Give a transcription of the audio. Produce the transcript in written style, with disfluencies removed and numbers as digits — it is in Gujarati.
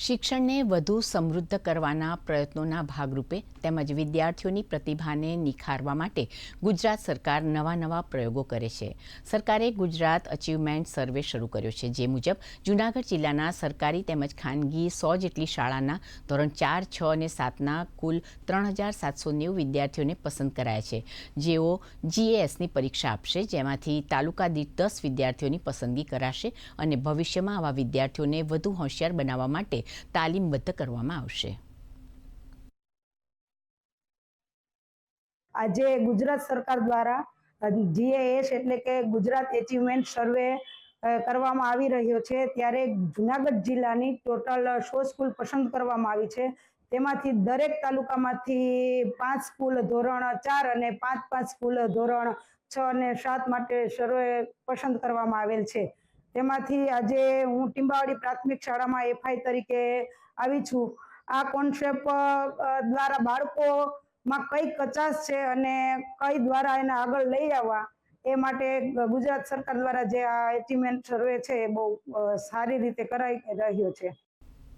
શિક્ષણને વધુ સમૃદ્ધ કરવાના પ્રયત્નોના ભાગરૂપે તેમજ વિદ્યાર્થીઓની પ્રતિભાને નિખારવા માટે ગુજરાત સરકાર નવા પ્રયોગો કરે છે. સરકારે ગુજરાત અચીવમેન્ટ સર્વે શરૂ કર્યો છે, જે મુજબ જૂનાગઢ જિલ્લાના સરકારી તેમજ ખાનગી 100 જેટલી શાળાના ધોરણ 4, 6 અને 7ના કુલ 3790 વિદ્યાર્થીઓને પસંદ કરાયા છે, જેઓ GASની પરીક્ષા આપશે, જેમાંથી તાલુકા દીઠ 10 વિદ્યાર્થીઓની પસંદગી કરાશે અને ભવિષ્યમાં આવા વિદ્યાર્થીઓને વધુ હોશિયાર બનાવવા માટે તાલીમબદ્ધ કરવામાં આવશે. આજે ગુજરાત સરકાર દ્વારા GAS એટલે કે ગુજરાત એચિવમેન્ટ સર્વે કરવામાં આવી રહ્યો છે. ત્યારે જૂનાગઢ જિલ્લાની ટોટલ 100 સ્કૂલ પસંદ કરવામાં આવી છે. તેમાંથી દરેક તાલુકામાંથી 5 સ્કૂલ ધોરણ 4 અને 5 સ્કૂલ ધોરણ 6 અને 7 માટે સર્વે પસંદ કરવામાં આવેલ છે. તેમાંથી આજે હું ટીંબાવાડી પ્રાથમિક શાળામાં FI તરીકે આવી છું. આ કોન્સેપ્ટ દ્વારા બાળકોમાં કઈ કચાશ છે અને કઈ દ્વારા એને આગળ લઈ આવવા એ માટે ગુજરાત સરકાર દ્વારા જે આ એચિવમેન્ટ સર્વે છે એ બહુ સારી રીતે કરાઈ રહ્યો છે.